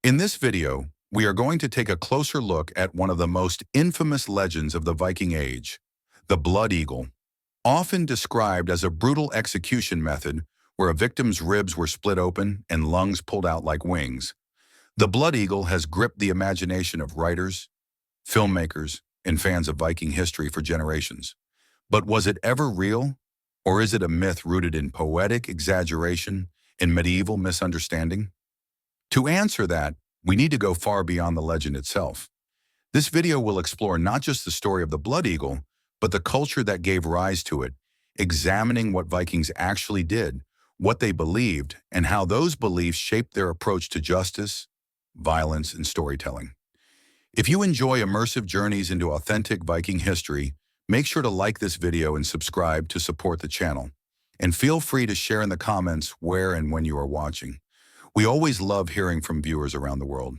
In this video, we are going to take a closer look at one of the most infamous legends of the Viking Age, the blood eagle. Often described as a brutal execution method where a victim's ribs were split open and lungs pulled out like wings, the blood eagle has gripped the imagination of writers, filmmakers, and fans of Viking history for generations. But was it ever real? Or is it a myth rooted in poetic exaggeration and medieval misunderstanding? To answer that, we need to go far beyond the legend itself. This video will explore not just the story of the blood eagle, but the culture that gave rise to it, examining what Vikings actually did, what they believed, and how those beliefs shaped their approach to justice, violence, and storytelling. If you enjoy immersive journeys into authentic Viking history, make sure to like this video and subscribe to support the channel. And feel free to share in the comments where and when you are watching. We always love hearing from viewers around the world.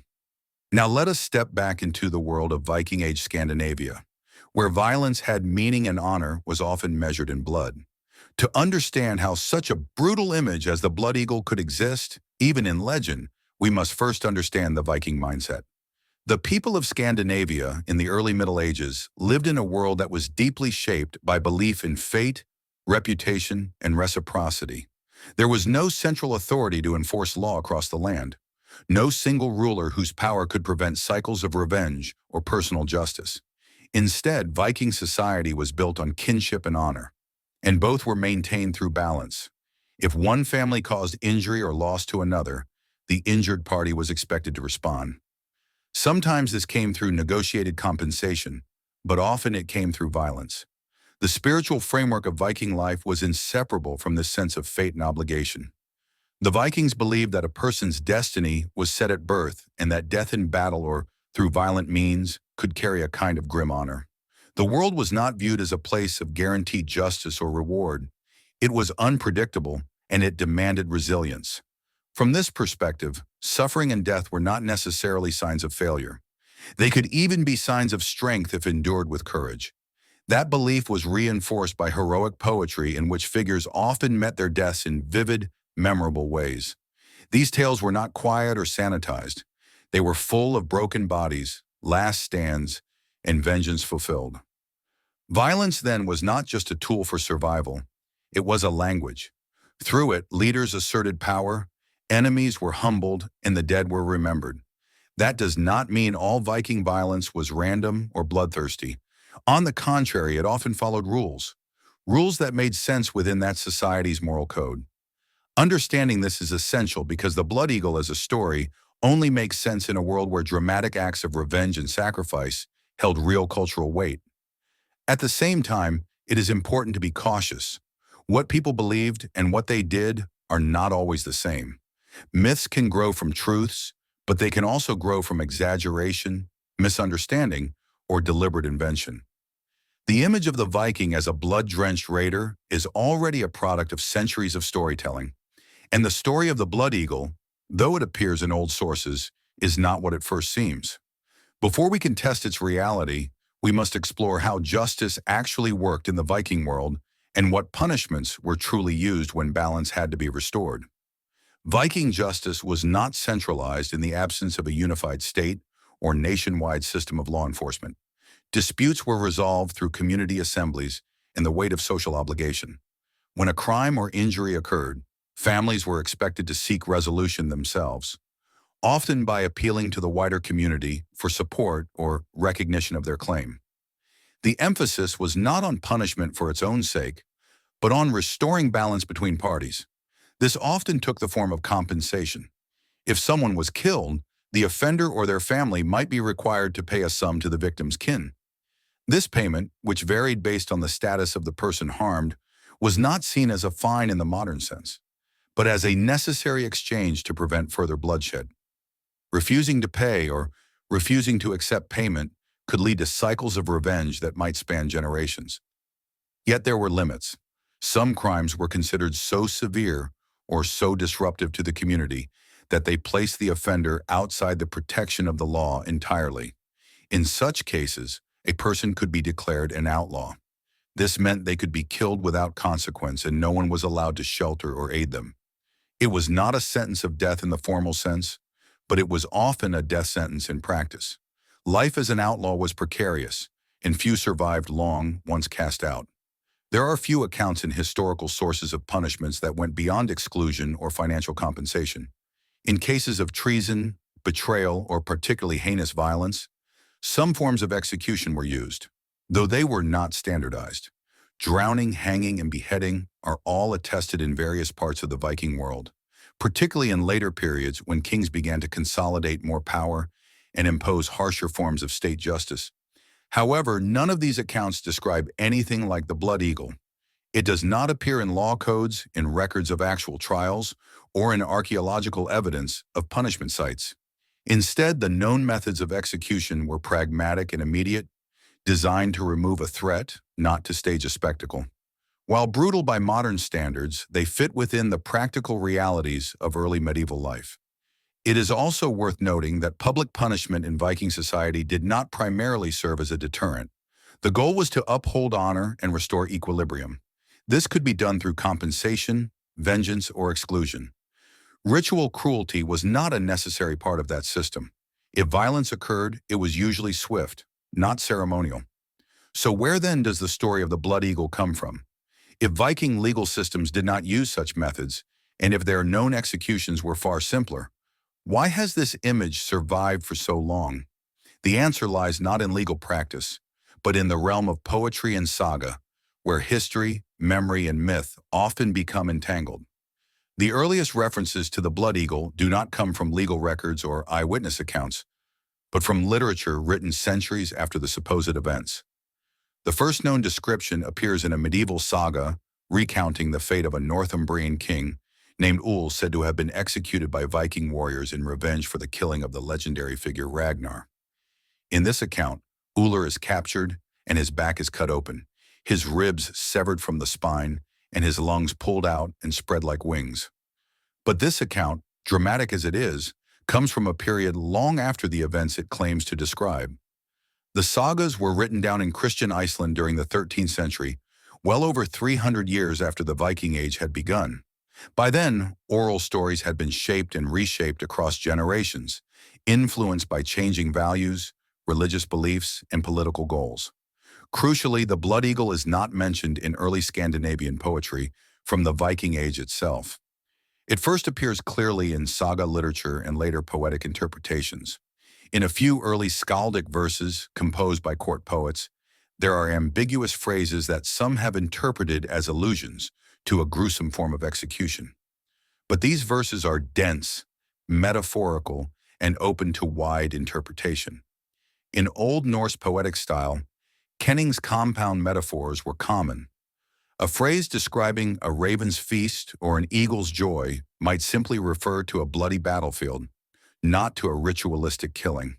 Now let us step back into the world of Viking Age Scandinavia, where violence had meaning and honor was often measured in blood. To understand how such a brutal image as the blood eagle could exist, even in legend, we must first understand the Viking mindset. The people of Scandinavia in the early Middle Ages lived in a world that was deeply shaped by belief in fate, reputation, and reciprocity. There was no central authority to enforce law across the land, no single ruler whose power could prevent cycles of revenge or personal justice. Instead, Viking society was built on kinship and honor, and both were maintained through balance. If one family caused injury or loss to another, the injured party was expected to respond. Sometimes this came through negotiated compensation, but often it came through violence. The spiritual framework of Viking life was inseparable from this sense of fate and obligation. The Vikings believed that a person's destiny was set at birth and that death in battle or through violent means could carry a kind of grim honor. The world was not viewed as a place of guaranteed justice or reward. It was unpredictable and it demanded resilience. From this perspective, suffering and death were not necessarily signs of failure. They could even be signs of strength if endured with courage. That belief was reinforced by heroic poetry in which figures often met their deaths in vivid, memorable ways. These tales were not quiet or sanitized. They were full of broken bodies, last stands, and vengeance fulfilled. Violence then was not just a tool for survival. It was a language. Through it, leaders asserted power, enemies were humbled, and the dead were remembered. That does not mean all Viking violence was random or bloodthirsty. On the contrary, it often followed rules that made sense within that society's moral code. Understanding this is essential because the blood eagle as a story only makes sense in a world where dramatic acts of revenge and sacrifice held real cultural weight. At the same time, it is important to be cautious. What people believed and what they did are not always the same. Myths can grow from truths, but they can also grow from exaggeration, misunderstanding, or deliberate invention. The image of the Viking as a blood-drenched raider is already a product of centuries of storytelling, and the story of the blood eagle, though it appears in old sources, is not what it first seems. Before we can test its reality, we must explore how justice actually worked in the Viking world and what punishments were truly used when balance had to be restored. Viking justice was not centralized in the absence of a unified state or nationwide system of law enforcement. Disputes were resolved through community assemblies and the weight of social obligation. When a crime or injury occurred, families were expected to seek resolution themselves, often by appealing to the wider community for support or recognition of their claim. The emphasis was not on punishment for its own sake, but on restoring balance between parties. This often took the form of compensation. If someone was killed, the offender or their family might be required to pay a sum to the victim's kin. This payment, which varied based on the status of the person harmed, was not seen as a fine in the modern sense, but as a necessary exchange to prevent further bloodshed. Refusing to pay or refusing to accept payment could lead to cycles of revenge that might span generations. Yet there were limits. Some crimes were considered so severe or so disruptive to the community that they placed the offender outside the protection of the law entirely. In such cases, a person could be declared an outlaw. This meant they could be killed without consequence and no one was allowed to shelter or aid them. It was not a sentence of death in the formal sense, but it was often a death sentence in practice. Life as an outlaw was precarious, and few survived long once cast out. There are few accounts in historical sources of punishments that went beyond exclusion or financial compensation. In cases of treason, betrayal, or particularly heinous violence, some forms of execution were used, though they were not standardized. Drowning, hanging, and beheading are all attested in various parts of the Viking world, particularly in later periods when kings began to consolidate more power and impose harsher forms of state justice. However, none of these accounts describe anything like the blood eagle. It does not appear in law codes, in records of actual trials, or in archaeological evidence of punishment sites. Instead, the known methods of execution were pragmatic and immediate, designed to remove a threat, not to stage a spectacle. While brutal by modern standards, they fit within the practical realities of early medieval life. It is also worth noting that public punishment in Viking society did not primarily serve as a deterrent. The goal was to uphold honor and restore equilibrium. This could be done through compensation, vengeance, or exclusion. Ritual cruelty was not a necessary part of that system. If violence occurred, it was usually swift, not ceremonial. So where then does the story of the blood eagle come from? If Viking legal systems did not use such methods, and if their known executions were far simpler, why has this image survived for so long? The answer lies not in legal practice, but in the realm of poetry and saga, where history, memory, and myth often become entangled. The earliest references to the blood eagle do not come from legal records or eyewitness accounts, but from literature written centuries after the supposed events. The first known description appears in a medieval saga recounting the fate of a Northumbrian king named Ull, said to have been executed by Viking warriors in revenge for the killing of the legendary figure Ragnar. In this account, Uller is captured and his back is cut open, his ribs severed from the spine, and his lungs pulled out and spread like wings. But this account, dramatic as it is, comes from a period long after the events it claims to describe. The sagas were written down in Christian Iceland during the 13th century, well over 300 years after the Viking Age had begun. By then, oral stories had been shaped and reshaped across generations, influenced by changing values, religious beliefs, and political goals. Crucially, the blood eagle is not mentioned in early Scandinavian poetry from the Viking Age itself. It first appears clearly in saga literature and later poetic interpretations. In a few early skaldic verses composed by court poets, there are ambiguous phrases that some have interpreted as allusions to a gruesome form of execution. But these verses are dense, metaphorical, and open to wide interpretation. In Old Norse poetic style, kenning's compound metaphors were common. A phrase describing a raven's feast or an eagle's joy might simply refer to a bloody battlefield, not to a ritualistic killing.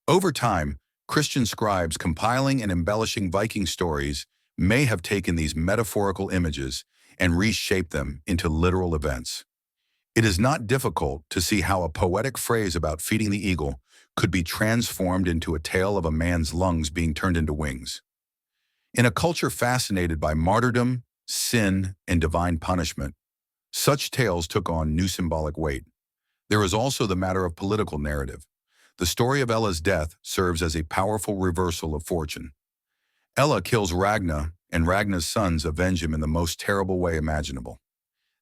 Over time, Christian scribes compiling and embellishing Viking stories may have taken these metaphorical images and reshaped them into literal events. It is not difficult to see how a poetic phrase about feeding the eagle could be transformed into a tale of a man's lungs being turned into wings. In a culture fascinated by martyrdom, sin, and divine punishment, such tales took on new symbolic weight. There is also the matter of political narrative. The story of Ella's death serves as a powerful reversal of fortune. Ella kills Ragnar, and Ragnar's sons avenge him in the most terrible way imaginable.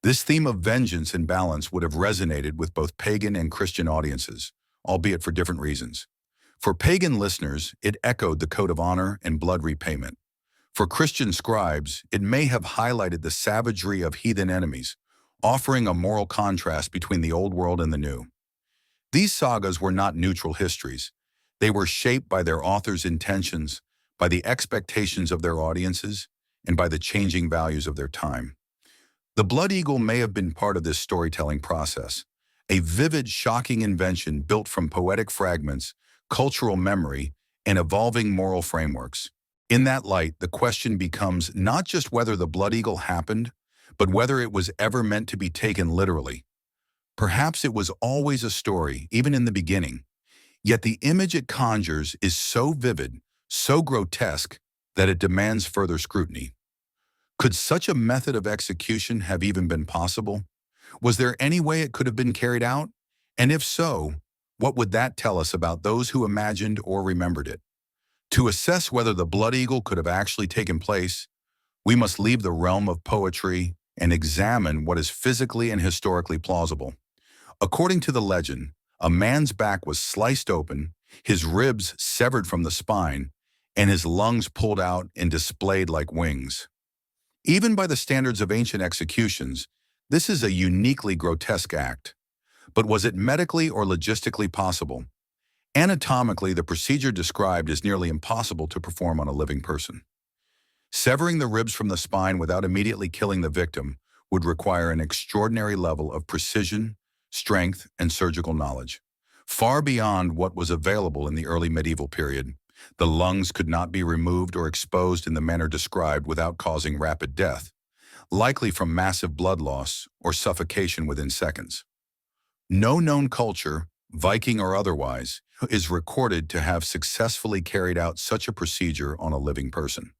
This theme of vengeance and balance would have resonated with both pagan and Christian audiences, albeit for different reasons. For pagan listeners, it echoed the code of honor and blood repayment. For Christian scribes, it may have highlighted the savagery of heathen enemies, offering a moral contrast between the old world and the new. These sagas were not neutral histories. They were shaped by their authors' intentions, by the expectations of their audiences, and by the changing values of their time. The blood eagle may have been part of this storytelling process, a vivid, shocking invention built from poetic fragments, cultural memory, and evolving moral frameworks. In that light, the question becomes not just whether the blood eagle happened, but whether it was ever meant to be taken literally. Perhaps it was always a story, even in the beginning, yet the image it conjures is so vivid, so grotesque, that it demands further scrutiny. Could such a method of execution have even been possible? Was there any way it could have been carried out? And if so, What would that tell us about those who imagined or remembered it? To assess whether the blood eagle could have actually taken place, we must leave the realm of poetry and examine what is physically and historically plausible. According to the legend, a man's back was sliced open, his ribs severed from the spine, and his lungs pulled out and displayed like wings. Even by the standards of ancient executions, this is a uniquely grotesque act. But was it medically or logistically possible? Anatomically, the procedure described is nearly impossible to perform on a living person. Severing the ribs from the spine without immediately killing the victim would require an extraordinary level of precision, strength, and surgical knowledge. Far beyond what was available in the early medieval period, the lungs could not be removed or exposed in the manner described without causing rapid death, likely from massive blood loss or suffocation within seconds. No known culture, Viking or otherwise, is recorded to have successfully carried out such a procedure on a living person.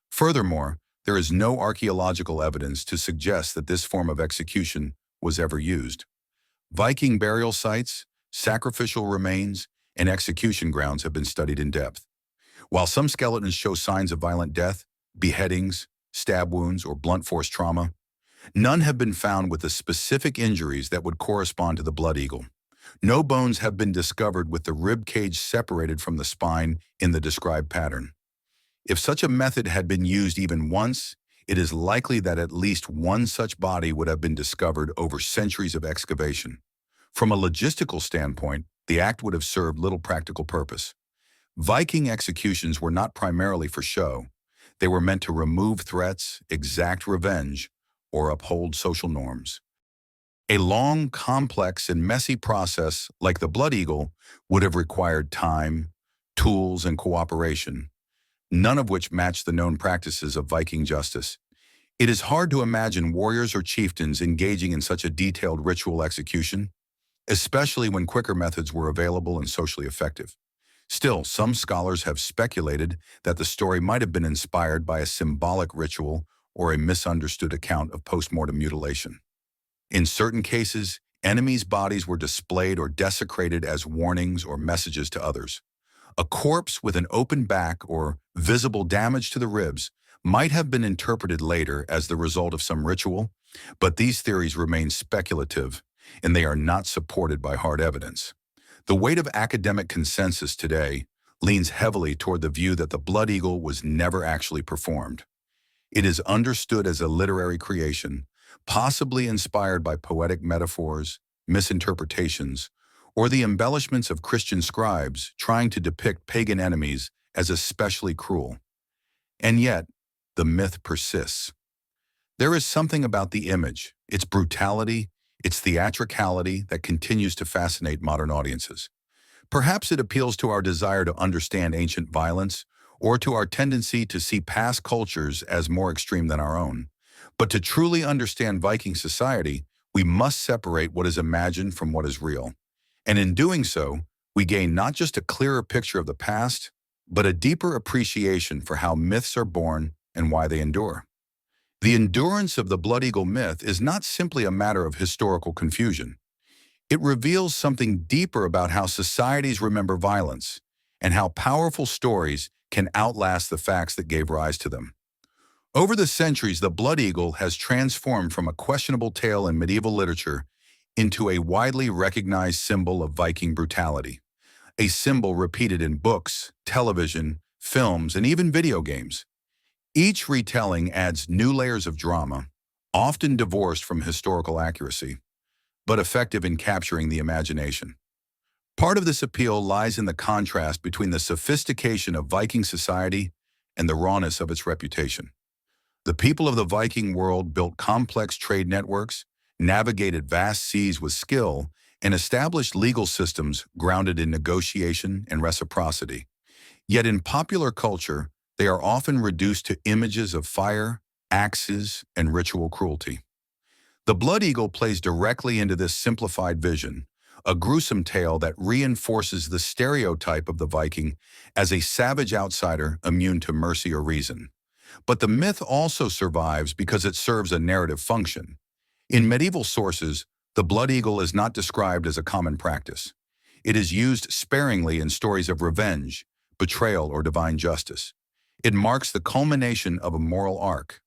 Furthermore, there is no archaeological evidence to suggest that this form of execution was ever used. Viking burial sites, sacrificial remains, and execution grounds have been studied in depth. While some skeletons show signs of violent death, beheadings, stab wounds, or blunt force trauma, none have been found with the specific injuries that would correspond to the blood eagle. No bones have been discovered with the rib cage separated from the spine in the described pattern. If such a method had been used even once, it is likely that at least one such body would have been discovered over centuries of excavation. From a logistical standpoint, the act would have served little practical purpose. Viking executions were not primarily for show. They were meant to remove threats, exact revenge, or uphold social norms. A long, complex, and messy process like the blood eagle would have required time, tools, and cooperation, none of which match the known practices of Viking justice. It is hard to imagine warriors or chieftains engaging in such a detailed ritual execution, especially when quicker methods were available and socially effective. Still, some scholars have speculated that the story might have been inspired by a symbolic ritual or a misunderstood account of post-mortem mutilation. In certain cases, enemies' bodies were displayed or desecrated as warnings or messages to others. A corpse with an open back or visible damage to the ribs might have been interpreted later as the result of some ritual, but these theories remain speculative and they are not supported by hard evidence. The weight of academic consensus today leans heavily toward the view that the blood eagle was never actually performed. It is understood as a literary creation, possibly inspired by poetic metaphors, misinterpretations, or the embellishments of Christian scribes trying to depict pagan enemies as especially cruel. And yet, the myth persists. There is something about the image, its brutality, its theatricality that continues to fascinate modern audiences. Perhaps it appeals to our desire to understand ancient violence or to our tendency to see past cultures as more extreme than our own. But to truly understand Viking society, we must separate what is imagined from what is real. And in doing so, we gain not just a clearer picture of the past, but a deeper appreciation for how myths are born and why they endure. The endurance of the blood eagle myth is not simply a matter of historical confusion. It reveals something deeper about how societies remember violence and how powerful stories can outlast the facts that gave rise to them. Over the centuries, the blood eagle has transformed from a questionable tale in medieval literature into a widely recognized symbol of Viking brutality, a symbol repeated in books, television, films, and even video games. Each retelling adds new layers of drama, often divorced from historical accuracy, but effective in capturing the imagination. Part of this appeal lies in the contrast between the sophistication of Viking society and the rawness of its reputation. The people of the Viking world built complex trade networks, navigated vast seas with skill, and established legal systems grounded in negotiation and reciprocity. Yet in popular culture, they are often reduced to images of fire, axes, and ritual cruelty. The blood eagle plays directly into this simplified vision, a gruesome tale that reinforces the stereotype of the Viking as a savage outsider immune to mercy or reason. But the myth also survives because it serves a narrative function. In medieval sources, the blood eagle is not described as a common practice. It is used sparingly in stories of revenge, betrayal, or divine justice. It marks the culmination of a moral arc.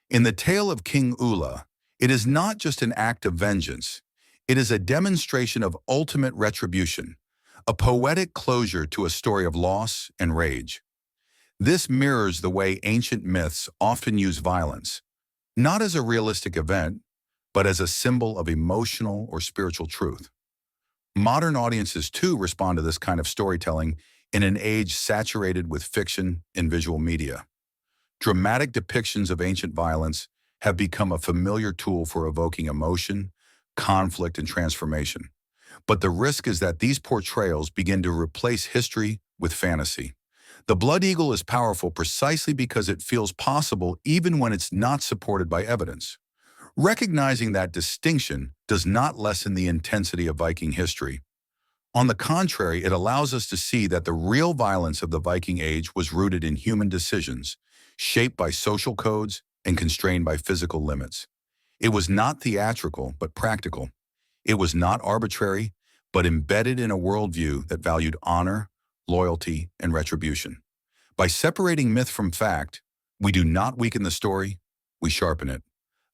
In the tale of King Ula, it is not just an act of vengeance. It is a demonstration of ultimate retribution, a poetic closure to a story of loss and rage. This mirrors the way ancient myths often use violence, not as a realistic event, but as a symbol of emotional or spiritual truth. Modern audiences too respond to this kind of storytelling in an age saturated with fiction and visual media. Dramatic depictions of ancient violence have become a familiar tool for evoking emotion, conflict, and transformation. But the risk is that these portrayals begin to replace history with fantasy. The Blood Eagle is powerful precisely because it feels possible even when it's not supported by evidence. Recognizing that distinction does not lessen the intensity of Viking history. On the contrary, it allows us to see that the real violence of the Viking Age was rooted in human decisions, shaped by social codes and constrained by physical limits. It was not theatrical, but practical. It was not arbitrary, but embedded in a worldview that valued honor, loyalty, and retribution. By separating myth from fact, we do not weaken the story, we sharpen it.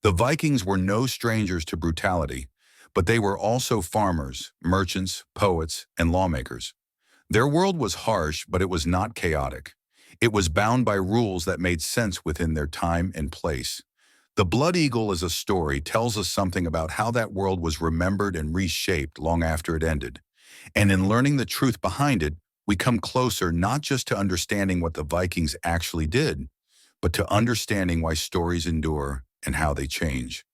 The Vikings were no strangers to brutality, but they were also farmers, merchants, poets, and lawmakers. Their world was harsh, but it was not chaotic. It was bound by rules that made sense within their time and place. The Blood Eagle as a story tells us something about how that world was remembered and reshaped long after it ended. And in learning the truth behind it, we come closer not just to understanding what the Vikings actually did, but to understanding why stories endure and how they change.